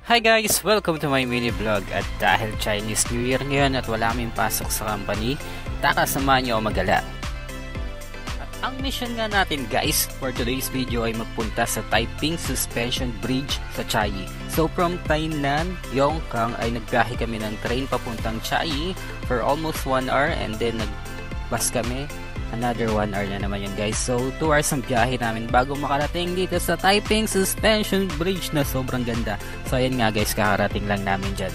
Hi guys! Welcome to my mini vlog. At dahil Chinese New Year ngayon at wala kaming pasok sa company, samahan nyo ako magala. At ang mission nga natin guys for today's video ay magpunta sa Taiping Suspension Bridge sa Chiayi. So from Tainan, Yongkang ay nagbiyahe kami ng train papuntang Chiayi for almost 1 hour and then nag-bus kami. Another 1 hour na naman yun guys. So 2 hours ang biyahe namin bago makarating dito sa Taiping Suspension Bridge na sobrang ganda. So ayan nga guys, kakarating lang namin dyan.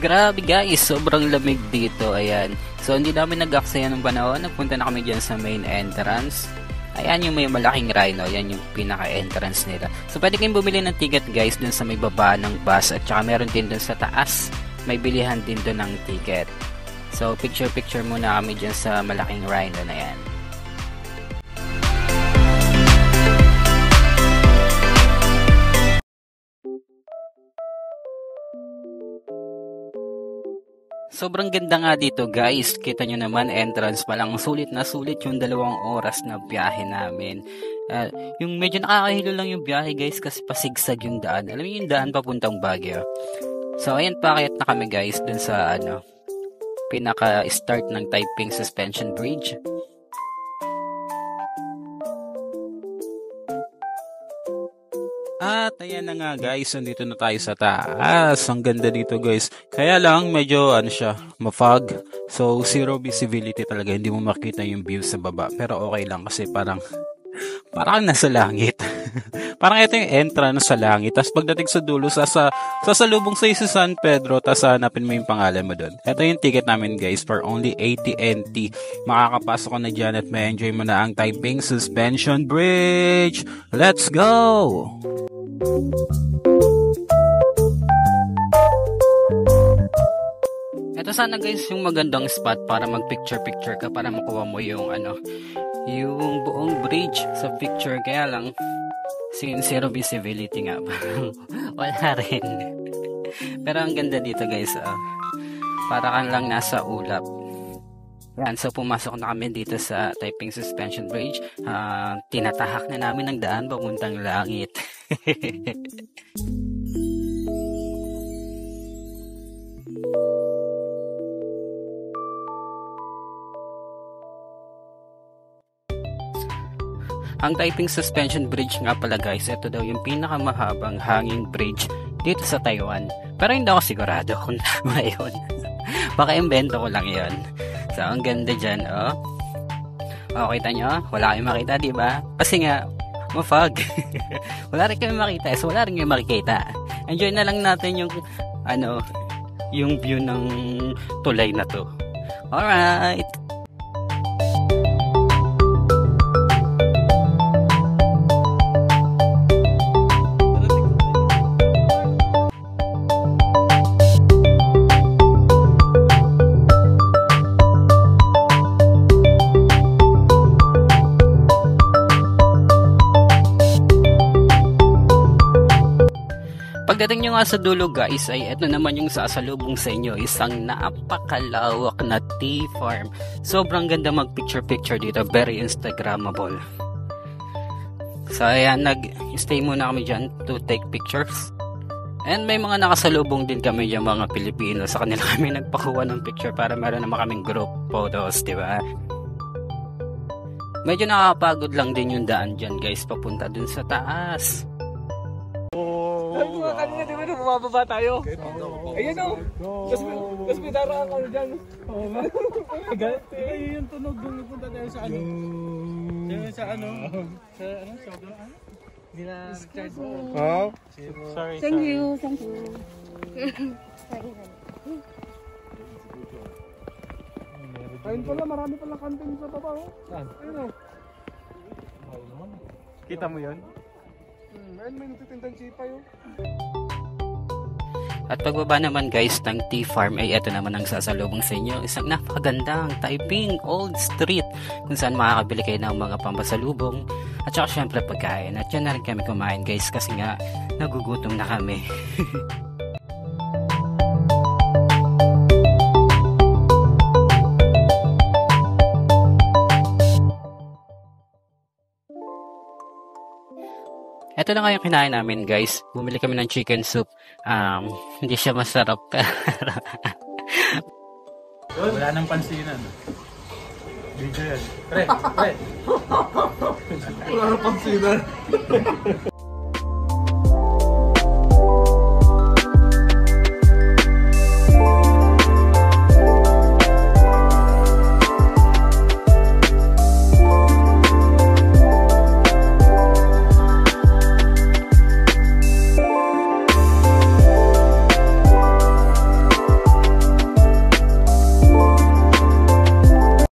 Grabe guys, sobrang lamig dito. Ayan. So hindi namin nag-aksaya ng panahon. Nagpunta na kami dyan sa main entrance. Ayan yung may malaking rhino. Ayan yung pinaka-entrance nila. So pwede kayong bumili ng ticket guys dun sa may baba ng bus. At saka meron din dun sa taas. May bilihan din dun ng ticket. So, picture muna kami dyan sa malaking rhino na yan. Sobrang ganda nga dito guys. Kita nyo naman, entrance pa lang. Sulit na sulit yung 2 oras na biyahe namin. Yung medyo nakakahilo lang yung biyahe guys kasi pasigsag yung daan. Alam mo yung daan papuntang Baguio. So, ayan, pakit na kami guys dun sa pinaka-start ng Taiping Suspension Bridge. At ayan na nga guys, nandito na tayo sa taas. Ang ganda dito guys. Kaya lang medyo ma-fog. So zero visibility talaga, hindi mo makita yung view sa baba. Pero okay lang kasi parang nasa langit. Parang ito yung entrance sa langit. Tapos pagdating sa dulo, sasalubong sa San Pedro, tapos hanapin mo yung pangalan mo doon. Ito yung ticket namin guys for only 80 NT. Makakapasok ko na dyan at may enjoy mo na ang Taiping Suspension Bridge. Let's go! Ito sana guys yung magandang spot para mag-picture ka para makuha mo yung yung buong bridge sa picture. Kaya lang zero visibility nga ba. Wala rin. Pero ang ganda dito guys, para kang lang nasa ulap. Yan, so pumasok na kami dito sa Taiping Suspension Bridge. Tinatahak na namin ang daan papuntang langit. Ang Taiping Suspension Bridge nga pala guys, ito daw yung pinakamahabang hanging bridge dito sa Taiwan. Pero hindi ako sigurado kung tama yun. Baka invento ko lang yun. So ang ganda dyan, oh. Oh, kita nyo? Wala kayong makita, diba? Kasi nga, ma-fog. Wala rin kayong makita, so wala rin kayong makikita. Enjoy na lang natin yung yung view ng tulay na to. Alright! Pagdating nyo nga sa dulo guys, ay ito naman yung sasalubong sa inyo, isang napakalawak na tea farm. Sobrang ganda mag-picture dito, very instagrammable. So ayan, nag-stay muna kami dyan to take pictures. And may mga nakasalubong din kami yung mga Pilipino, sa kanila kami nagpakuha ng picture para meron naman kaming group photos, diba? Medyo nakakapagod lang din yung daan dyan guys, papunta dun sa taas. Kanina di ba nung bumababa tayo? Ayan o! Tapos may daraan ka dyan. Galit eh. Ayun yung tunog doon punta tayo sa ano? Sa sodo? Hindi na charge mo. Oh? Sorry. Thank you. Ayun pala, marami pala kantin sa baba o. Ayun o. Kita mo yun? Ayun, may natitindang sipay o. At pagbaba naman guys ng tea farm ay ito naman ang sasalubong sa inyo, isang napakagandang Taiping Old Street kung saan makakabili kayo ng mga pampasalubong at saka syempre pagkain. At yan na rin kami kumain guys kasi nga nagugutom na kami. ito na nga yung kinain namin guys. Bumili kami ng chicken soup. Hindi siya masarap. Wala nang pansinan. Video yan. Pre. Wala nang pansinan.